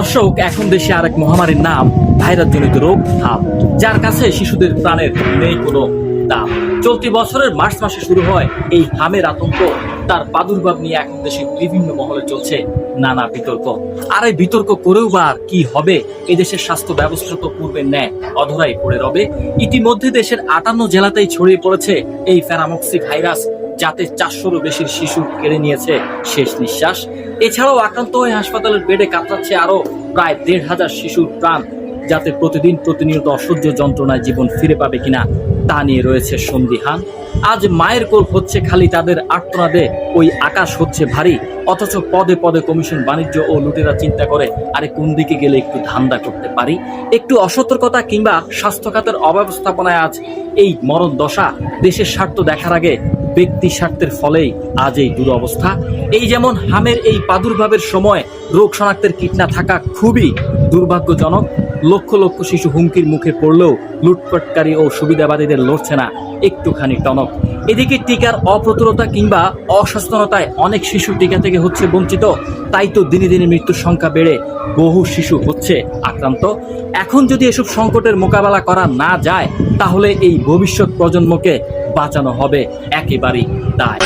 দর্শক, এখন দেশে আরেক মহামারীর নাম ভাইরাসজনিত রোগ হাম, যার কাছে শিশুদের প্রাণের নেই কোনো দাম। চলতি বছরের মার্চ মাসে শুরু হয় এই হামের আতঙ্ক। তার প্রাদুর্ভাব নিয়ে এখন দেশের বিভিন্ন মহলে চলছে নানা বিতর্ক। আর এই বিতর্ক করেও বা কি হবে? এদেশের স্বাস্থ্য ব্যবস্থা তো পূর্বের ন্যায় অধরাই পড়ে রবে। ইতিমধ্যে দেশের 58 জেলাতেই ছড়িয়ে পড়েছে এই প্যারামক্সি ভাইরাস, যাতে 400-রও বেশি শিশু কেড়ে নিয়েছে শেষ নিঃশ্বাস। এছাড়াও আক্রান্ত হয়ে হাসপাতালের বেডে কাতরাচ্ছে আরো প্রায় 1,500 শিশুর প্রাণ, যাতে প্রতিনিয়ত অসহ্য যন্ত্রণায় জীবন ফিরে পাবে কিনা তা নিয়ে রয়েছে সন্দিহান। আজ মায়ের কোল হচ্ছে খালি তাদের আর্তনাদে, ওই আকাশ হচ্ছে ভারী, অথচ পদে পদে কমিশন, বাণিজ্য ও লুটেরা চিন্তা করে আরে কোন দিকে গেলে একটু ধান্দা করতে পারি। একটু অসতর্কতা কিংবা স্বাস্থ্য খাতের অব্যবস্থাপনায় আজ এই মরণ দশা। দেশের স্বার্থ দেখার আগে ব্যক্তি স্বার্থের ফলেই আজ এই দুরবস্থা। এই যেমন হামের এই প্রাদুর্ভাবের সময় রোগ শনাক্তের কিট না থাকা খুবই দুর্ভাগ্যজনক। লক্ষ লক্ষ শিশু হুমকির মুখে পড়লেও লুটপাটকারী ও সুবিধাবাদীদের লড়ছে না একটুখানি টনক। এদিকে টিকার অপ্রতুলতা কিংবা অসচেতনতায় অনেক শিশু টিকা থেকে হচ্ছে বঞ্চিত। তাই তো দিনে দিনে মৃত্যুর সংখ্যা বেড়ে বহু শিশু হচ্ছে আক্রান্ত। এখন যদি এসব সংকটের মোকাবেলা করা না যায়, তাহলে এই ভবিষ্যৎ প্রজন্মকে বাঁচানো হবে একেবারেই দায়।